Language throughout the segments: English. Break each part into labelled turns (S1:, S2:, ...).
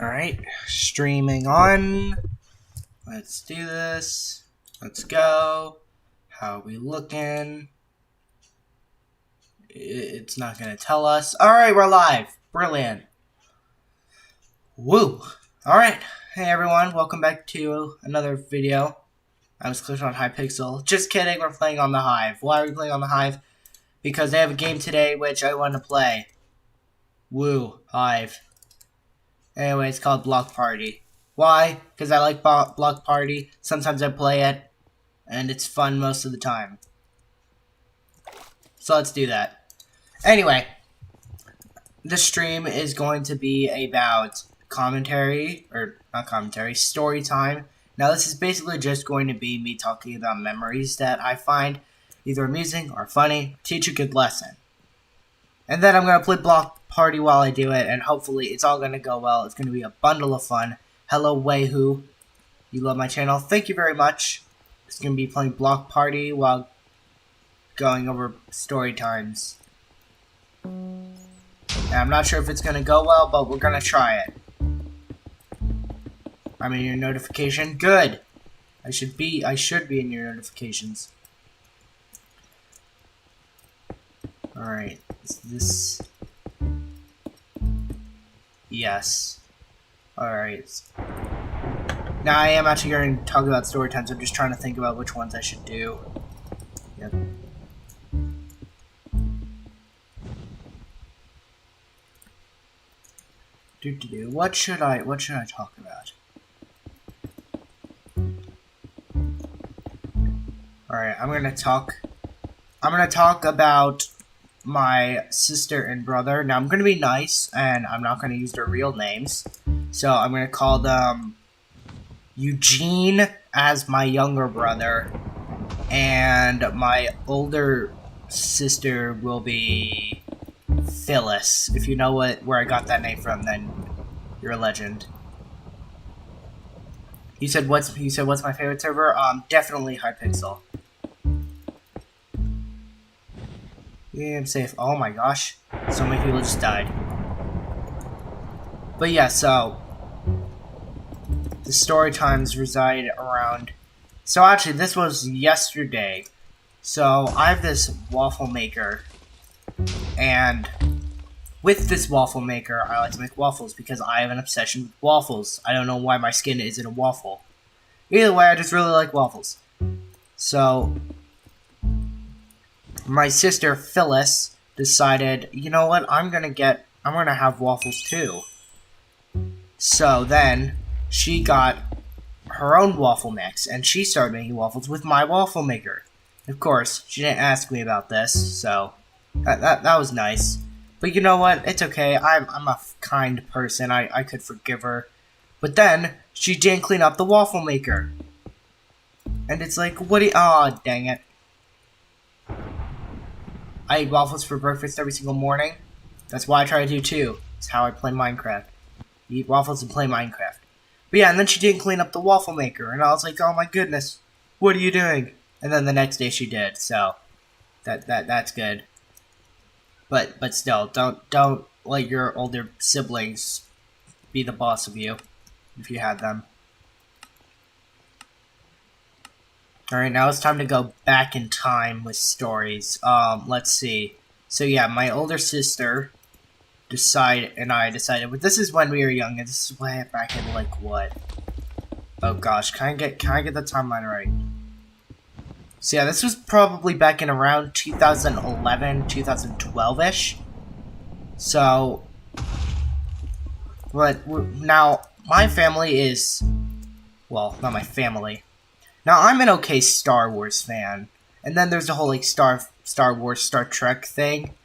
S1: Alright, streaming on. Let's do this. Let's go. How are we looking? It's not going to tell us. Alright, we're live. Brilliant. Woo. Alright. Hey everyone, welcome back to another video. I was clicking on Hypixel. Just kidding, we're playing on the Hive. Why are we playing on the Hive? Because they have a game today which I want to play. Woo. Hive. Anyway, it's called Block Party. Why? Because I like Block Party. Sometimes I play it, and it's fun most of the time. So let's do that. Anyway, the stream is going to be about commentary, or not commentary, story time. Now this is basically just going to be me talking about memories that I find either amusing or funny, teach a good lesson. And then I'm going to play Block Party while I do it, and hopefully it's all going to go well. It's going to be a bundle of fun. Hello, Wayhoo. You love my channel. Thank you very much. It's going to be playing Block Party while going over story times. And I'm not sure if it's going to go well, but we're going to try it. I'm in your notification. Good. I should be in your notifications. Alright. Is this... Yes. Alright. Now I am actually going to talk about story times. I'm just trying to think about which ones I should do. Yep. What should I talk about? Alright, I'm gonna talk about my sister and brother. Now I'm gonna be nice, and I'm not gonna use their real names. So I'm gonna call them Eugene as my younger brother, and my older sister will be Phyllis. If you know where I got that name from, then you're a legend. You said what's my favorite server? Definitely Hypixel. Yeah, I'm safe. Oh my gosh. So many people just died. But yeah, so the story times reside around... So actually, this was yesterday. So I have this waffle maker. And with this waffle maker, I like to make waffles because I have an obsession with waffles. I don't know why my skin isn't a waffle. Either way, I just really like waffles. So my sister Phyllis decided, you know what, I'm gonna have waffles too. So then she got her own waffle mix and she started making waffles with my waffle maker. Of course, she didn't ask me about this, so that was nice. But you know what, it's okay. I'm a kind person. I could forgive her. But then she didn't clean up the waffle maker. And it's like, what do you... Aw, dang it. I eat waffles for breakfast every single morning. That's why I try to do too. It's how I play Minecraft. You eat waffles and play Minecraft. But yeah, and then she didn't clean up the waffle maker. And I was like, oh my goodness. What are you doing? And then the next day she did, so... That's good. But still, don't let your older siblings be the boss of you. If you had them. Alright, now it's time to go back in time with stories. Let's see. So yeah, my older sister and I decided, but this is when we were young, and this is way back in like what? Oh gosh, can I get the timeline right? So yeah, this was probably back in around 2011, 2012-ish. So, but now my family is, well, not my family. Now, I'm an okay Star Wars fan, and then there's the whole, like, Star Wars, Star Trek thing,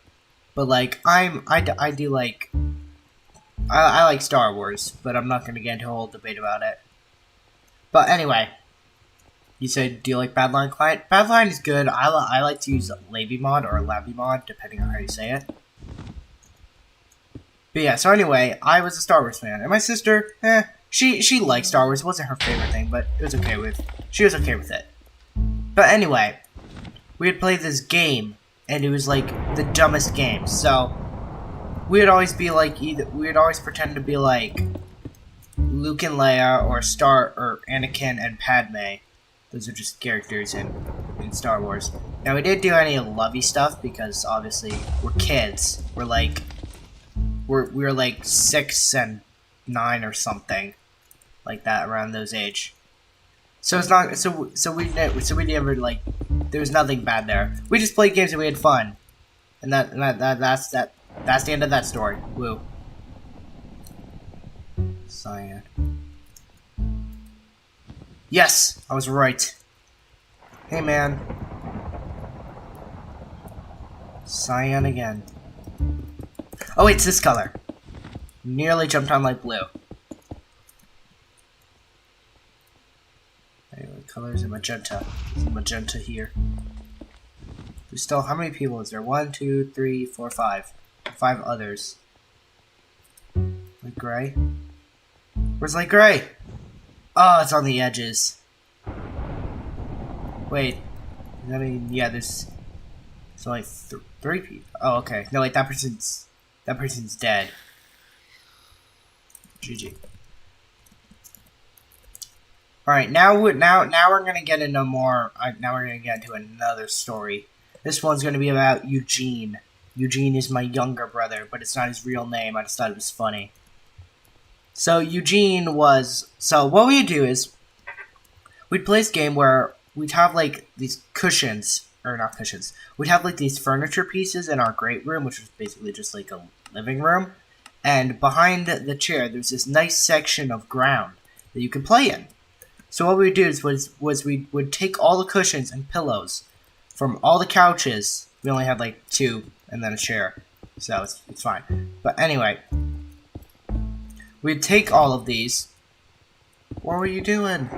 S1: but, like, I do, like, I like Star Wars, but I'm not gonna get into a whole debate about it. But anyway, you said, do you like Badline Client? Badline is good. I like to use Labimod or Labimod, depending on how you say it. But yeah, so anyway, I was a Star Wars fan, and my sister, she liked Star Wars. It wasn't her favorite thing, but she was okay with it. But anyway, we had played this game, and it was like the dumbest game. So we would always be like, we'd always pretend to be like Luke and Leia, or Anakin and Padme. Those are just characters in Star Wars. Now, we didn't do any lovey stuff because obviously we're kids. We're like 6 and 9 or something like that, around those age. So it's not we never like, there was nothing bad there. We just played games and we had fun, and that's the end of that story. Woo. Cyan. Yes, I was right. Hey, man. Cyan again. Oh, wait, it's this color. Nearly jumped on like blue. Anyway, color is magenta. There's magenta here. There's still, how many people is there? 1, 2, 3, 4, 5. 5 others. Like gray? Where's light gray? Oh, it's on the edges. Wait. I mean, yeah, there's only 3 people. Oh, okay. No, wait, that person's dead. GG. All right, now we're gonna get into more. Now we're gonna get into another story. This one's gonna be about Eugene. Eugene is my younger brother, but it's not his real name. I just thought it was funny. So Eugene was. So what we'd do is we'd play this game where we'd have like these cushions, or not cushions. We'd have like these furniture pieces in our great room, which was basically just like a living room. And behind the chair, there's this nice section of ground that you could play in. So what we would do was we would take all the cushions and pillows from all the couches. We only had like 2 and then a chair, so it's fine. But anyway, we'd take all of these. What were you doing?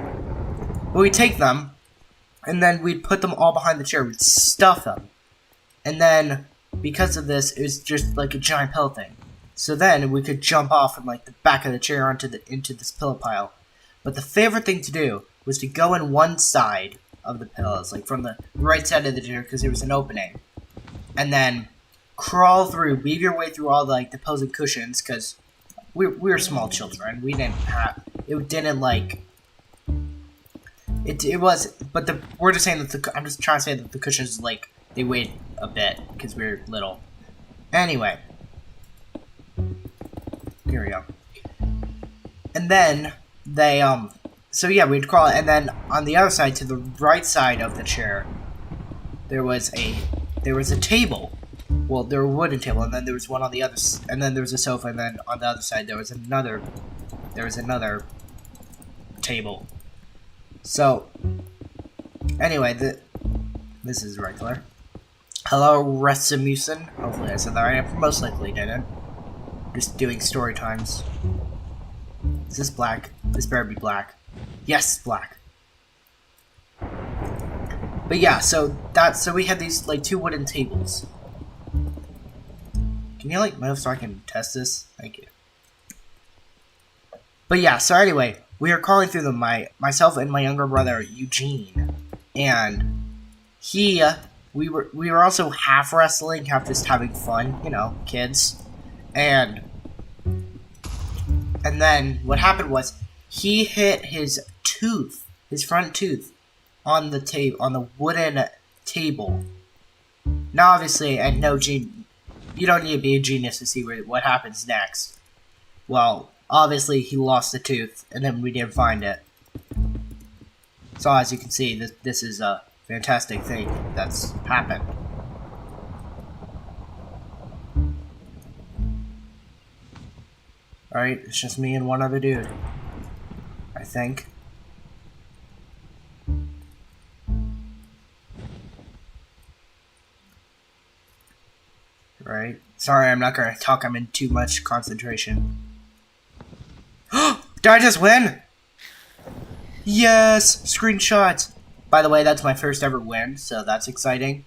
S1: Well, we'd take them, and then we'd put them all behind the chair. We'd stuff them. And then, because of this, it was just like a giant pillow thing. So then we could jump off from like the back of the chair into this pillow pile. But the favorite thing to do was to go in one side of the pillows, like from the right side of the chair, because there was an opening, and then crawl through, weave your way through all the like the pillows and cushions, because we were small children. We didn't have it. Didn't like it. It was, but we're just saying that I'm just trying to say that the cushions like they weighed a bit because we were little. Anyway, here we go. And then they so yeah, we'd crawl, and then on the other side, to the right side of the chair, there was a table. Well, there was a wooden table, and then there was one on the other, and then there was a sofa, and then on the other side there was another table. So anyway, this is regular. Hello, Rasmussen. Hopefully I said that right. I most likely didn't. Just doing story times. Is this black? This better be black. Yes, black. But yeah, so we had these like 2 wooden tables. Can you like move so I can test this? Thank you. But yeah, so anyway, we were crawling through them, myself and my younger brother Eugene, and we were also half wrestling, half just having fun, you know, kids, and then what happened was he hit his front tooth, on the wooden table. Now, obviously, and you don't need to be a genius to see what happens next. Well, obviously, he lost the tooth, and then we didn't find it. So, as you can see, this is a fantastic thing that's happened. Alright, it's just me and one other dude, I think. Right? Sorry, I'm not gonna talk. I'm in too much concentration. Did I just win? Yes! Screenshot! By the way, that's my first ever win, so that's exciting.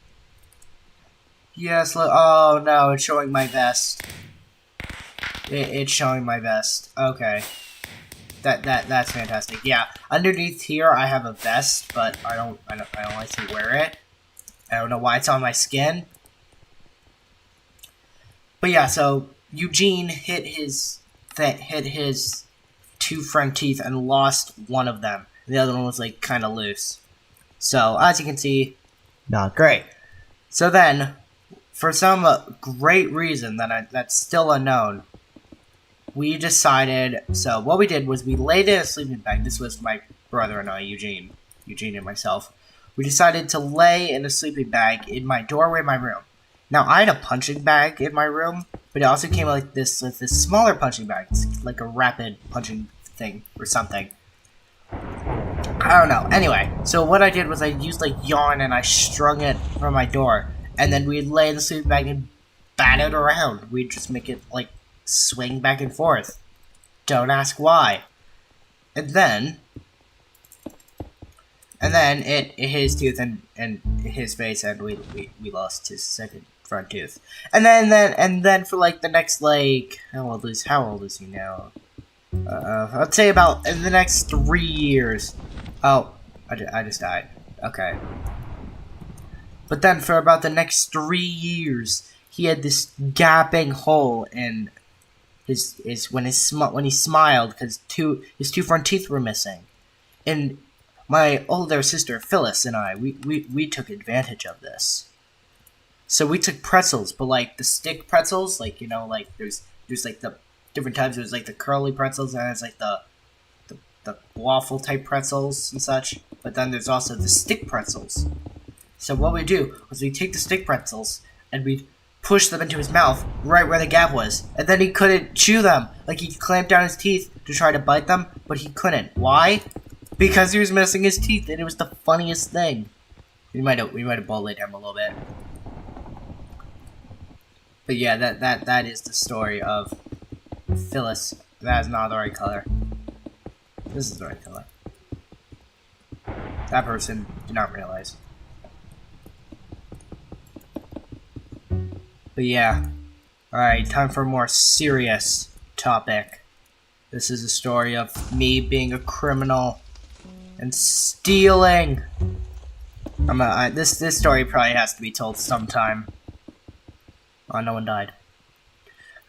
S1: Yes, oh no, it's showing my vest. It's showing my vest. Okay. That's fantastic. Yeah, underneath here I have a vest, but I don't like to wear it. I don't know why it's on my skin. But yeah, so Eugene hit his 2 front teeth and lost one of them. The other one was like kind of loose. So as you can see, not great. So then, for some great reason that's still unknown, we decided. So what we did was we laid in a sleeping bag. This was my brother and I, Eugene and myself. We decided to lay in a sleeping bag in my doorway of my room. Now I had a punching bag in my room, but it also came with this smaller punching bag. It's like a rapid punching thing or something. I don't know. Anyway, so what I did was I used like yarn and I strung it from my door, and then we'd lay in the sleeping bag and bat it around. We'd just make it like swing back and forth. Don't ask why. And then it hit his tooth and his face, and we lost his second front tooth. And then for like the next like how old is he now? I'd say about in the next 3 years. Oh, I just died. Okay. But then for about the next 3 years, he had this gaping hole in his when he smiled because his 2 front teeth were missing. And my older sister Phyllis and I, we took advantage of this. So we took pretzels, but like the stick pretzels, like like there's like the different types. There's like the curly pretzels, and there's like the waffle type pretzels and such. But then there's also the stick pretzels. So what we do was we take the stick pretzels and we'd push them into his mouth right where the gap was, and then he couldn't chew them. Like he clamped down his teeth to try to bite them, but he couldn't. Why? Because he was missing his teeth, and it was the funniest thing. We might have bullied him a little bit. But yeah, that is the story of Phyllis. That is not the right color. This is the right color. That person did not realize. But yeah. Alright, time for a more serious topic. This is a story of me being a criminal and stealing. This story probably has to be told sometime. Oh, no one died.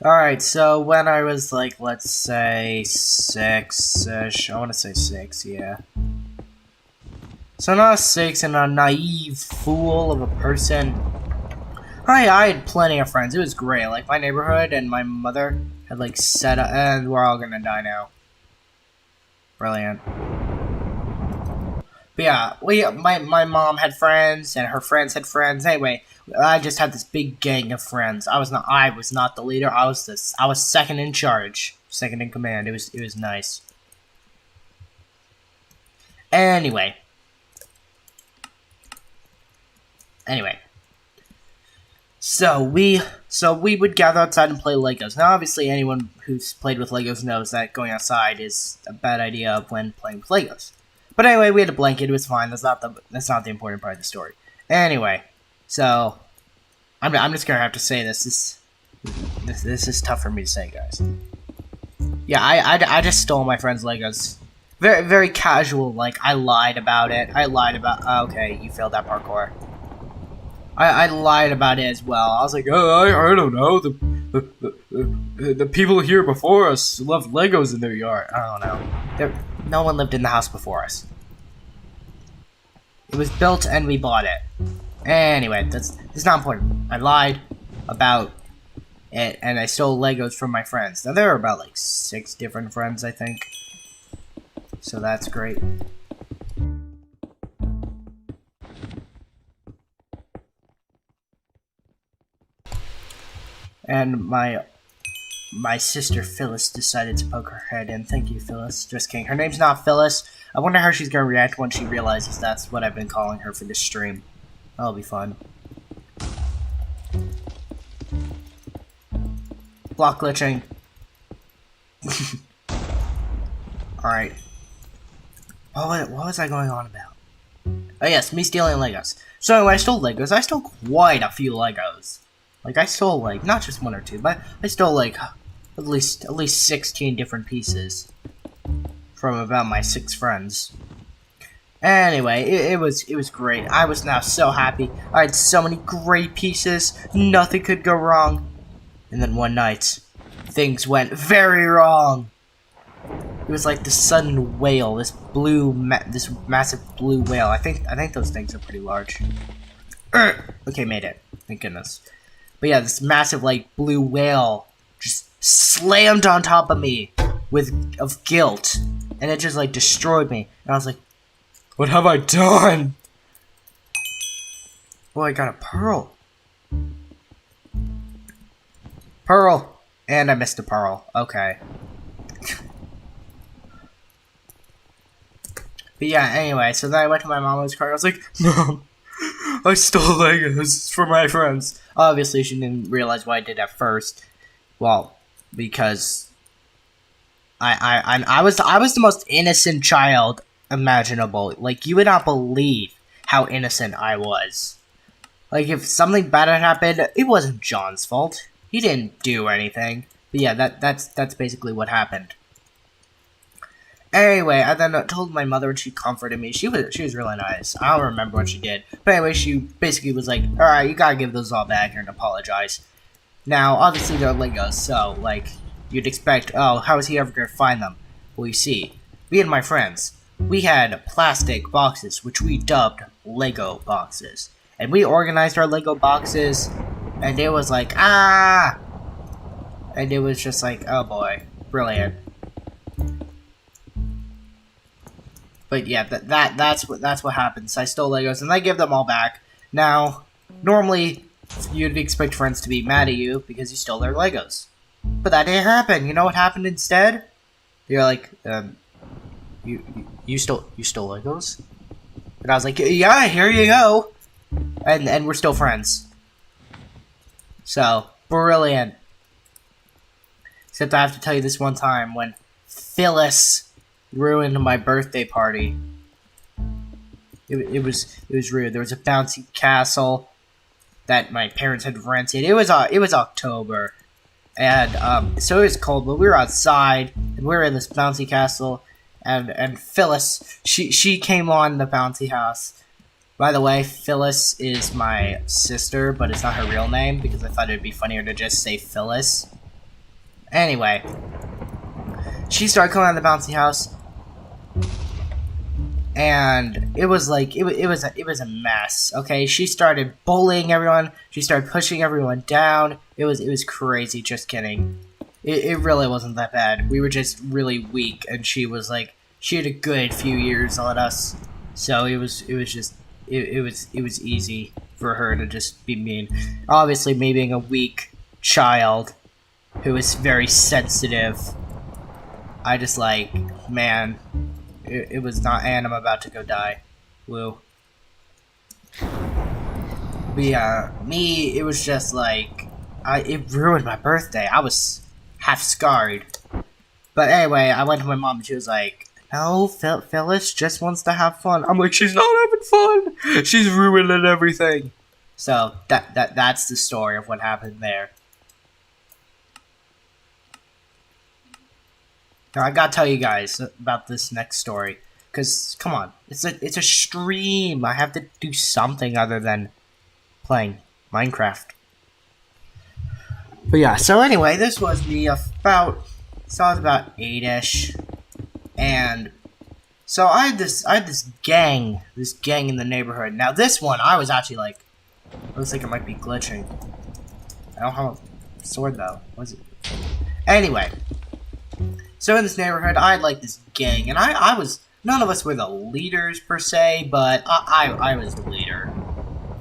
S1: Alright, so when I was like, let's say 6-ish, I want to say 6, yeah. So not 6 and a naive fool of a person. I had plenty of friends, it was great, like my neighborhood and my mother had like set up, and we're all gonna die now. Brilliant. But yeah, my mom had friends, and her friends had friends. Anyway, I just had this big gang of friends. I was not the leader. I was second in charge, second in command. It was nice. Anyway. So we would gather outside and play Legos. Now, obviously, anyone who's played with Legos knows that going outside is a bad idea when playing with Legos. But anyway, we had a blanket. It was fine. That's not the important part of the story. Anyway, so I'm just gonna have to say this is tough for me to say, guys. Yeah, I just stole my friend's Legos. Very very casual. Like I lied about it. Okay, you failed that parkour. I lied about it as well. I was like, oh, I don't know. The people here before us left Legos in their yard. I don't know. No one lived in the house before us. It was built and we bought it. Anyway, that's not important. I lied about it and I stole Legos from my friends. Now there are about like 6 different friends, I think. So that's great. And my sister Phyllis decided to poke her head in. Thank you, Phyllis. Just kidding. Her name's not Phyllis. I wonder how she's gonna react when she realizes that's what I've been calling her for this stream. That'll be fun. Block glitching. Alright. What was I going on about? Oh yes, me stealing Legos. So anyway, I stole Legos. I stole quite a few Legos. Like, I stole, like, not just 1 or 2, but I stole, like, at least 16 different pieces from about my 6 friends. Anyway, it was great. I was now so happy. I had so many great pieces. Nothing could go wrong. And then one night, things went very wrong. It was like this sudden whale, this this massive blue whale. I think those things are pretty large. Okay, made it. Thank goodness. But yeah, this massive like blue whale just slammed on top of me of guilt, and it just like destroyed me. And I was like, "What have I done?" Oh, I got a pearl. Pearl, and I missed a pearl. Okay. But yeah, anyway, so then I went to my mom's car. I was like, "Mom, I stole Legos for my friends." Obviously, she didn't realize what I did at first. Well, because I was the most innocent child imaginable. Like, you would not believe how innocent I was. Like, if something bad had happened, it wasn't John's fault. He didn't do anything. But yeah, that's basically what happened. Anyway, I then told my mother, and she comforted me. She was really nice. I don't remember what she did, but anyway, she basically was like, "All right, you gotta give those all back and apologize." Now, obviously, they're Legos, so like you'd expect. Oh, how is he ever gonna find them? Well, you see, me and my friends, we had plastic boxes, which we dubbed Lego boxes, and we organized our Lego boxes, and it was like and it was just like, oh boy, brilliant. But yeah, that's what happens. I stole Legos and I give them all back. Now, normally you'd expect friends to be mad at you because you stole their Legos, but that didn't happen. You know what happened instead? You're like, you stole Legos, and I was like, yeah, here you go, and we're still friends. So brilliant. Except I have to tell you this one time when Phyllis ruined my birthday party. It was rude. There was a bouncy castle that my parents had rented. It was October, and so it was cold, but we were outside and we were in this bouncy castle, and Phyllis she came on the bouncy house. By the way, Phyllis is my sister, but it's not her real name because I thought it'd be funnier to just say Phyllis. Anyway, she started coming on the bouncy house, and it was like it was a mess. Okay, she started bullying everyone. She started pushing everyone down. It was crazy. Just kidding. It really wasn't that bad. We were just really weak, and she had a good few years on us, so it was easy for her to just be mean. Obviously, me being a weak child who was very sensitive, I just like, man, it was not, and I'm about to go die. Woo. But yeah, me, it was just like, it ruined my birthday. I was half scarred. But anyway, I went to my mom and she was like, no, Phyllis just wants to have fun. I'm like, she's not having fun. She's ruining everything. So that's the story of what happened there. Now I gotta tell you guys about this next story, cause come on, it's a stream. I have to do something other than playing Minecraft. But yeah, so anyway, this was me I was about 8-ish, and so I had this gang in the neighborhood. Now this one, I was actually like, looks like it might be glitching. I don't have a sword though. Was it? Anyway. So in this neighborhood, I had like this gang, and I was, none of us were the leaders per se, but I was the leader.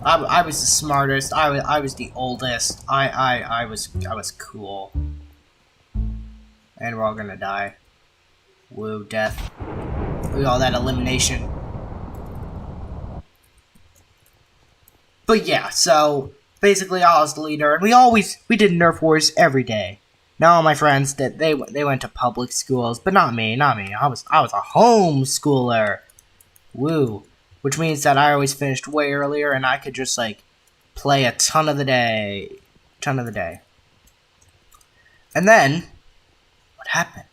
S1: I was the smartest. I was the oldest. I was cool. And we're all gonna die. Woo, death. Look at all that elimination. But yeah, so basically I was the leader, and we did Nerf wars every day. Now all my friends that they went to public schools, but not me. I was a homeschooler. Woo. Which means that I always finished way earlier and I could just like play a ton of the day. And then what happened?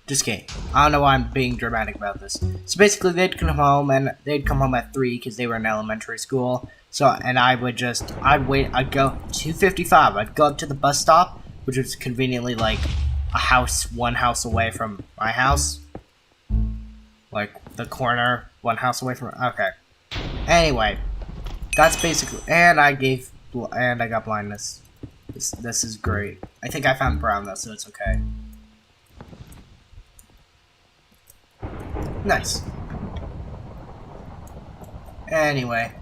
S1: Just kidding. I don't know why I'm being dramatic about this. So basically they'd come home at 3 because they were in elementary school. So and I'd go 2:55. I'd go up to the bus stop, which was conveniently like one house away from my house. Like, the corner, one house away from... Okay. Anyway. That's basically... And I got blindness. This is great. I think I found brown, though, so it's okay. Nice. Anyway,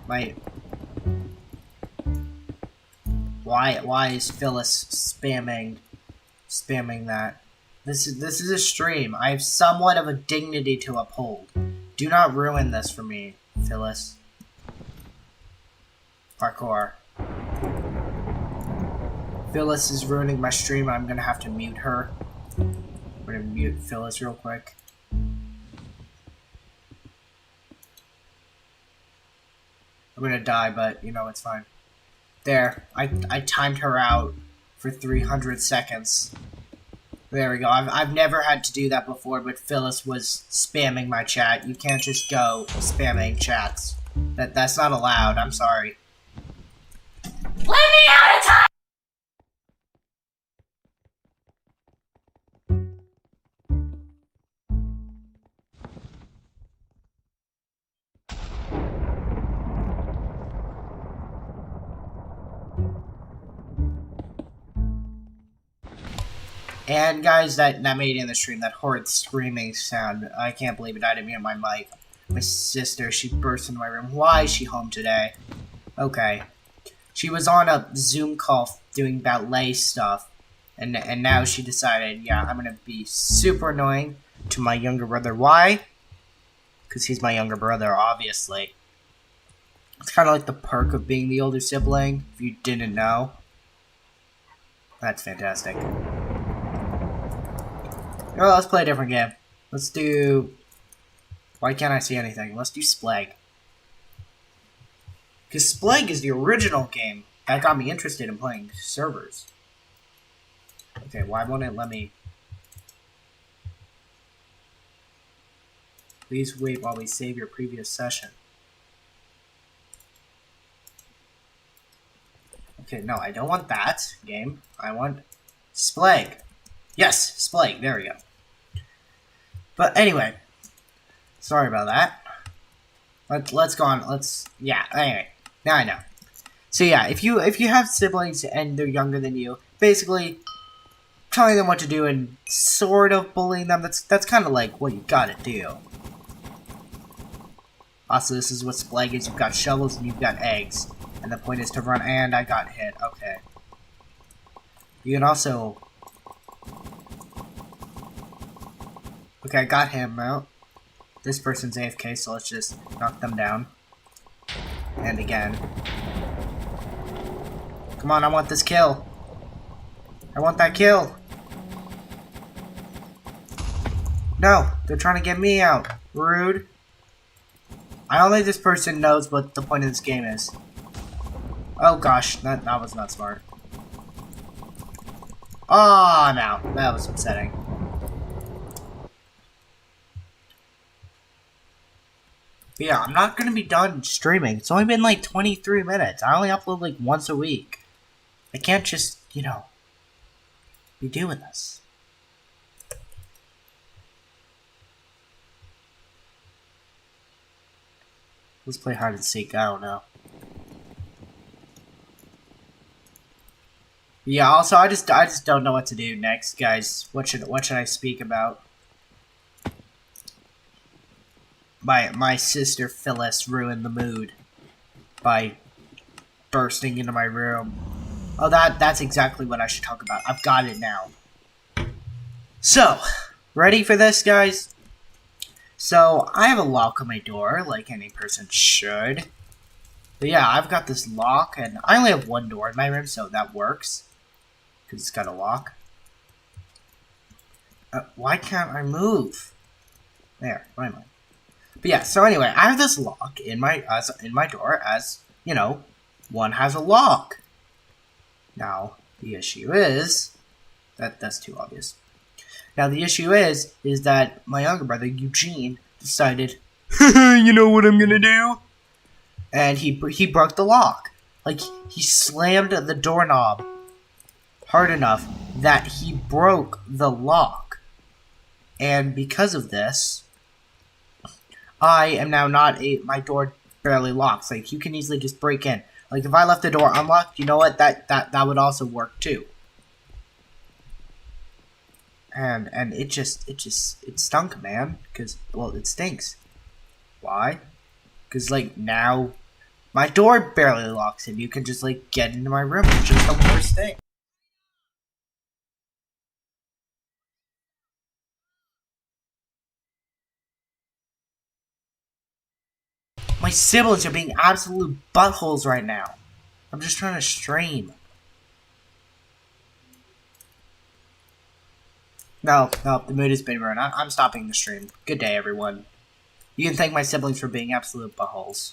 S1: Why is Phyllis spamming that? This is a stream. I have somewhat of a dignity to uphold. Do not ruin this for me, Phyllis. Parkour. Phyllis is ruining my stream. I'm gonna have to mute her. I'm gonna mute Phyllis real quick. I'm gonna die, but you know it's fine. There, I timed her out for 300 seconds. There we go. I've never had to do that before, but Phyllis was spamming my chat. You can't just go spamming chats. That's not allowed. I'm sorry. Let me out of time! And guys, that made it in the stream, that horrid screaming sound. I can't believe it. I didn't mute my mic. My sister, she burst into my room. Why is she home today? Okay. She was on a Zoom call doing ballet stuff. And now she decided, yeah, I'm gonna be super annoying to my younger brother. Why? Because he's my younger brother, obviously. It's kind of like the perk of being the older sibling, if you didn't know. That's fantastic. Well, let's play a different game. Let's do... Why can't I see anything? Let's do Splag. Because Splag is the original game that got me interested in playing servers. Okay, why won't it let me... Please wait while we save your previous session. Okay, no, I don't want that game. I want Splag. Yes, Splag. There we go. But anyway, sorry about that. Let's go on. Yeah. Anyway, now I know. So yeah, if you have siblings and they're younger than you, basically telling them what to do and sort of bullying them. That's kind of like what you gotta do. Also, this is what Splag is. You've got shovels and you've got eggs, and the point is to run. And I got hit. Okay. You can also. Okay, I got him out. This person's AFK, so let's just knock them down. And again. Come on, I want this kill. I want that kill. No, they're trying to get me out. Rude. I don't think this person knows what the point of this game is. Oh gosh, that was not smart. Oh, I'm out. That was upsetting. But yeah, I'm not gonna be done streaming. It's only been like 23 minutes. I only upload like once a week. I can't just, you know, be doing this. Let's play hide and seek. I don't know. Yeah. Also, I just don't know what to do next, guys. What should I speak about? My sister Phyllis ruined the mood by bursting into my room. Oh, that's exactly what I should talk about. I've got it now. So, ready for this, guys? So, I have a lock on my door, like any person should. But yeah, I've got this lock, and I only have one door in my room, so that works. Because it's got a lock. Why can't I move? There, finally. But yeah, so anyway, I have this lock in my door, as, you know, one has a lock. Now, the issue is... That's too obvious. Now, the issue is that my younger brother, Eugene, decided, you know what I'm gonna do? And he broke the lock. Like, he slammed the doorknob hard enough, that he broke the lock. And because of this, I am now not my door barely locks. Like, you can easily just break in. Like, if I left the door unlocked, you know what? That would also work too. And it stunk, man. Because, well, it stinks. Why? Because, like, now my door barely locks and you can just, like, get into my room. It's just the worst thing. My siblings are being absolute buttholes right now. I'm just trying to stream. No, the mood has been ruined. I'm stopping the stream. Good day, everyone. You can thank my siblings for being absolute buttholes.